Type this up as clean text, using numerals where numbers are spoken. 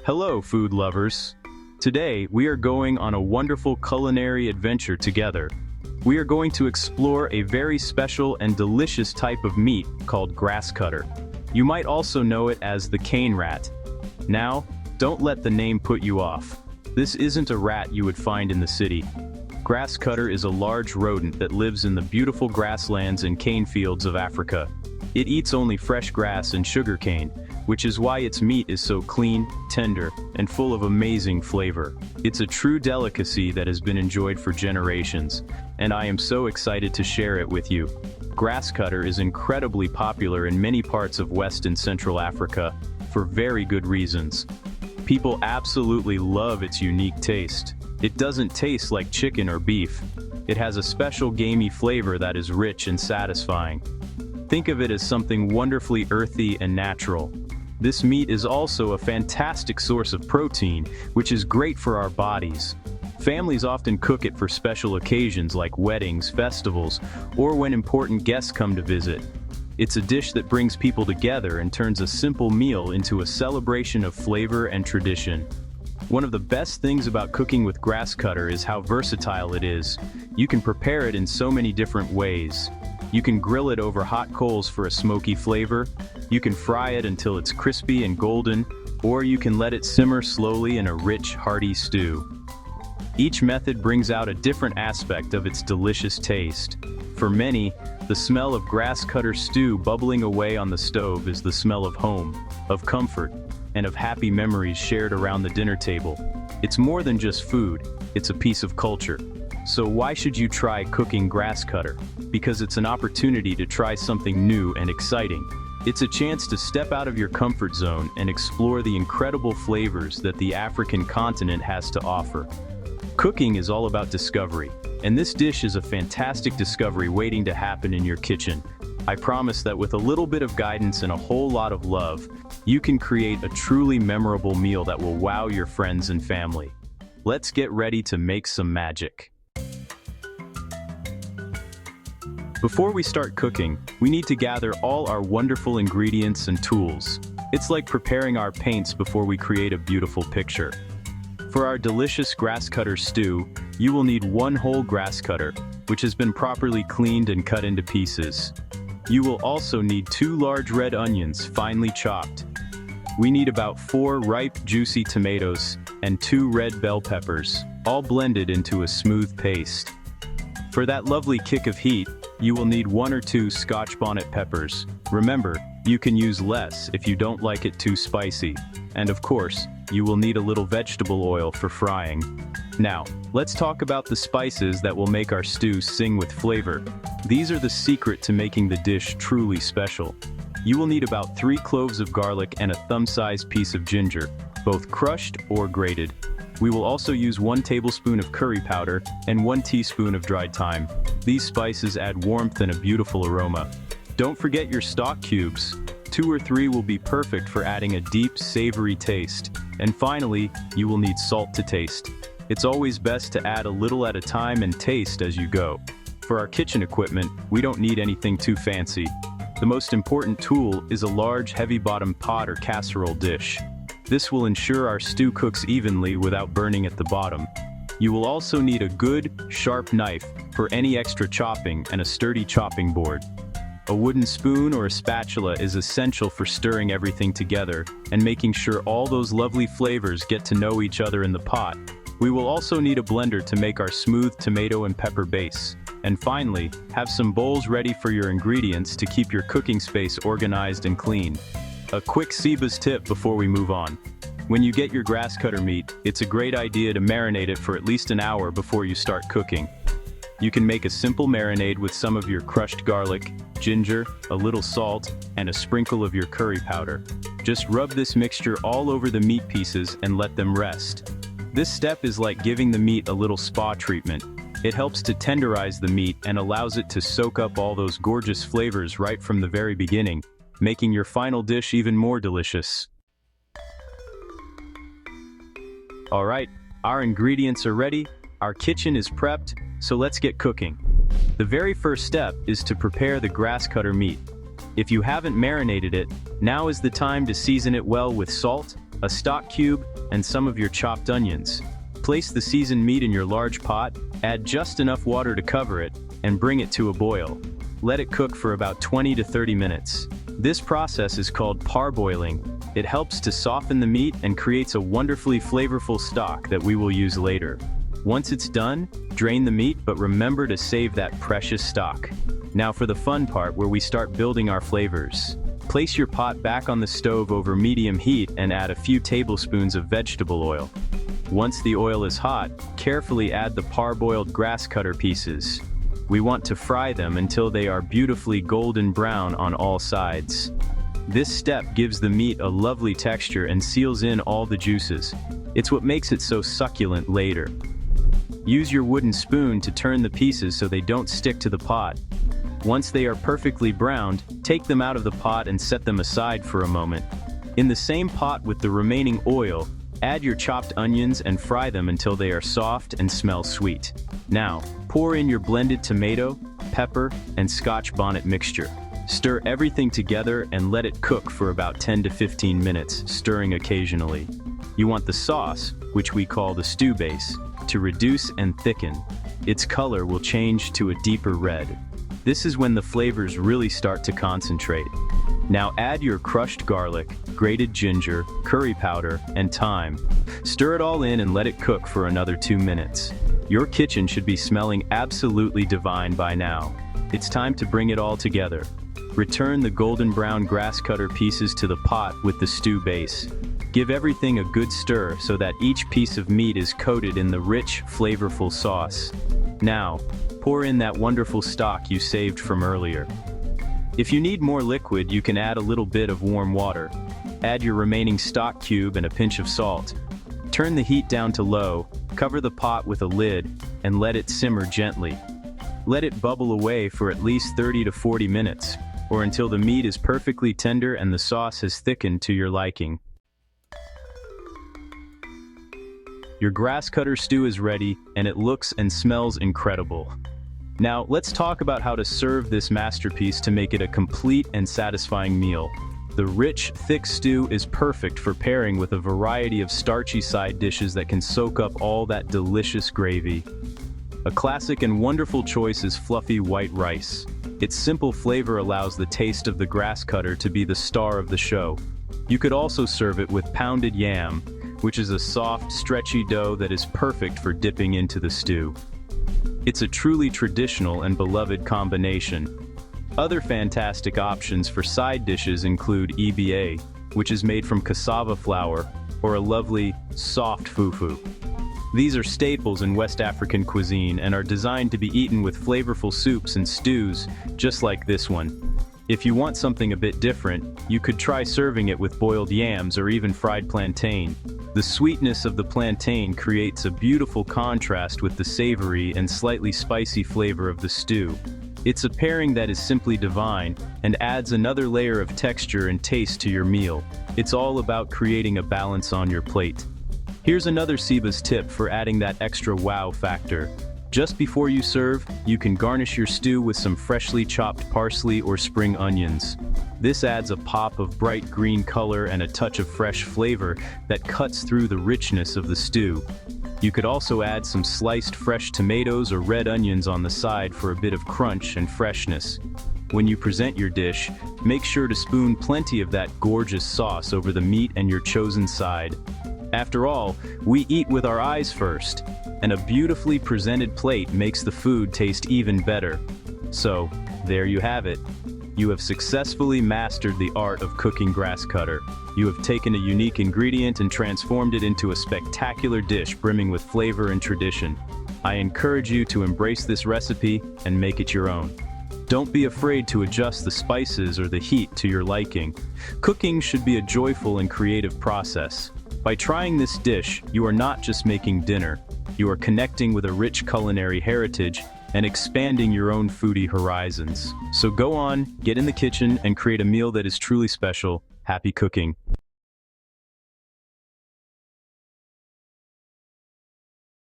Hello, food lovers. Today, we are going on a wonderful culinary adventure together. We are going to explore a very special and delicious type of meat called grasscutter. You might also know it as the cane rat. Now, don't let the name put you off. This isn't a rat you would find in the city. Grasscutter is a large rodent that lives in the beautiful grasslands and cane fields of Africa. It eats only fresh grass and sugarcane, which is why its meat is so clean, tender, and full of amazing flavor. It's a true delicacy that has been enjoyed for generations, and I am so excited to share it with you. Grasscutter is incredibly popular in many parts of West and Central Africa, for very good reasons. People absolutely love its unique taste. It doesn't taste like chicken or beef. It has a special gamey flavor that is rich and satisfying. Think of it as something wonderfully earthy and natural. This meat is also a fantastic source of protein, which is great for our bodies. Families often cook it for special occasions like weddings, festivals, or when important guests come to visit. It's a dish that brings people together and turns a simple meal into a celebration of flavor and tradition. One of the best things about cooking with grasscutter is how versatile it is. You can prepare it in so many different ways. You can grill it over hot coals for a smoky flavor, you can fry it until it's crispy and golden, or you can let it simmer slowly in a rich, hearty stew. Each method brings out a different aspect of its delicious taste. For many, the smell of grasscutter stew bubbling away on the stove is the smell of home, of comfort, and of happy memories shared around the dinner table. It's more than just food, it's a piece of culture. So why should you try cooking grasscutter? Because it's an opportunity to try something new and exciting. It's a chance to step out of your comfort zone and explore the incredible flavors that the African continent has to offer. Cooking is all about discovery, and this dish is a fantastic discovery waiting to happen in your kitchen. I promise that with a little bit of guidance and a whole lot of love, you can create a truly memorable meal that will wow your friends and family. Let's get ready to make some magic. Before we start cooking, we need to gather all our wonderful ingredients and tools. It's like preparing our paints before we create a beautiful picture. For our delicious grasscutter stew, you will need one whole grasscutter, which has been properly cleaned and cut into pieces. You will also need 2 large red onions, finely chopped. We need about 4 ripe, juicy tomatoes and 2 red bell peppers, all blended into a smooth paste. For that lovely kick of heat, you will need 1 or 2 Scotch bonnet peppers. Remember, you can use less if you don't like it too spicy. And of course, you will need a little vegetable oil for frying. Now, let's talk about the spices that will make our stew sing with flavor. These are the secret to making the dish truly special. You will need about 3 cloves of garlic and a thumb-sized piece of ginger, both crushed or grated. We will also use 1 tablespoon of curry powder and 1 teaspoon of dried thyme. These spices add warmth and a beautiful aroma. Don't forget your stock cubes. 2 or 3 will be perfect for adding a deep, savory taste. And finally, you will need salt to taste. It's always best to add a little at a time and taste as you go. For our kitchen equipment, we don't need anything too fancy. The most important tool is a large, heavy-bottomed pot or casserole dish. This will ensure our stew cooks evenly without burning at the bottom. You will also need a good, sharp knife for any extra chopping and a sturdy chopping board. A wooden spoon or a spatula is essential for stirring everything together and making sure all those lovely flavors get to know each other in the pot. We will also need a blender to make our smooth tomato and pepper base. And finally, have some bowls ready for your ingredients to keep your cooking space organized and clean. A quick Seba's tip before we move on. When you get your grasscutter meat, it's a great idea to marinate it for at least an hour before you start cooking. You can make a simple marinade with some of your crushed garlic, ginger, a little salt, and a sprinkle of your curry powder. Just rub this mixture all over the meat pieces and let them rest. This step is like giving the meat a little spa treatment. It helps to tenderize the meat and allows it to soak up all those gorgeous flavors right from the very beginning, making your final dish even more delicious. Alright, our ingredients are ready, our kitchen is prepped, so let's get cooking. The very first step is to prepare the grasscutter meat. If you haven't marinated it, now is the time to season it well with salt, a stock cube, and some of your chopped onions. Place the seasoned meat in your large pot, add just enough water to cover it, and bring it to a boil. Let it cook for about 20 to 30 minutes. This process is called parboiling. It helps to soften the meat and creates a wonderfully flavorful stock that we will use later. Once it's done, drain the meat, but remember to save that precious stock. Now for the fun part where we start building our flavors. Place your pot back on the stove over medium heat and add a few tablespoons of vegetable oil. Once the oil is hot, carefully add the parboiled grass cutter pieces. We want to fry them until they are beautifully golden brown on all sides. This step gives the meat a lovely texture and seals in all the juices. It's what makes it so succulent later. Use your wooden spoon to turn the pieces so they don't stick to the pot. Once they are perfectly browned, take them out of the pot and set them aside for a moment. In the same pot with the remaining oil, add your chopped onions and fry them until they are soft and smell sweet. Now, pour in your blended tomato, pepper, and Scotch bonnet mixture. Stir everything together and let it cook for about 10 to 15 minutes, stirring occasionally. You want the sauce, which we call the stew base, to reduce and thicken. Its color will change to a deeper red. This is when the flavors really start to concentrate. Now add your crushed garlic, grated ginger, curry powder, and thyme. Stir it all in and let it cook for another 2 minutes. Your kitchen should be smelling absolutely divine by now. It's time to bring it all together. Return the golden brown grass cutter pieces to the pot with the stew base. Give everything a good stir so that each piece of meat is coated in the rich, flavorful sauce. Now, pour in that wonderful stock you saved from earlier. If you need more liquid, you can add a little bit of warm water. Add your remaining stock cube and a pinch of salt. Turn the heat down to low, cover the pot with a lid, and let it simmer gently. Let it bubble away for at least 30 to 40 minutes, or until the meat is perfectly tender and the sauce has thickened to your liking. Your grass cutter stew is ready, and it looks and smells incredible. Now, let's talk about how to serve this masterpiece to make it a complete and satisfying meal. The rich, thick stew is perfect for pairing with a variety of starchy side dishes that can soak up all that delicious gravy. A classic and wonderful choice is fluffy white rice. Its simple flavor allows the taste of the grass cutter to be the star of the show. You could also serve it with pounded yam, which is a soft, stretchy dough that is perfect for dipping into the stew. It's a truly traditional and beloved combination. Other fantastic options for side dishes include EBA, which is made from cassava flour, or a lovely, soft fufu. These are staples in West African cuisine and are designed to be eaten with flavorful soups and stews, just like this one. If you want something a bit different, you could try serving it with boiled yams or even fried plantain. The sweetness of the plantain creates a beautiful contrast with the savory and slightly spicy flavor of the stew. It's a pairing that is simply divine and adds another layer of texture and taste to your meal. It's all about creating a balance on your plate. Here's another Seba's tip for adding that extra wow factor. Just before you serve, you can garnish your stew with some freshly chopped parsley or spring onions. This adds a pop of bright green color and a touch of fresh flavor that cuts through the richness of the stew. You could also add some sliced fresh tomatoes or red onions on the side for a bit of crunch and freshness. When you present your dish, make sure to spoon plenty of that gorgeous sauce over the meat and your chosen side. After all, we eat with our eyes first, and a beautifully presented plate makes the food taste even better. So, there you have it. You have successfully mastered the art of cooking grass cutter. You have taken a unique ingredient and transformed it into a spectacular dish brimming with flavor and tradition. I encourage you to embrace this recipe and make it your own. Don't be afraid to adjust the spices or the heat to your liking. Cooking should be a joyful and creative process. By trying this dish, you are not just making dinner. You are connecting with a rich culinary heritage and expanding your own foodie horizons. So go on, get in the kitchen, and create a meal that is truly special. Happy cooking.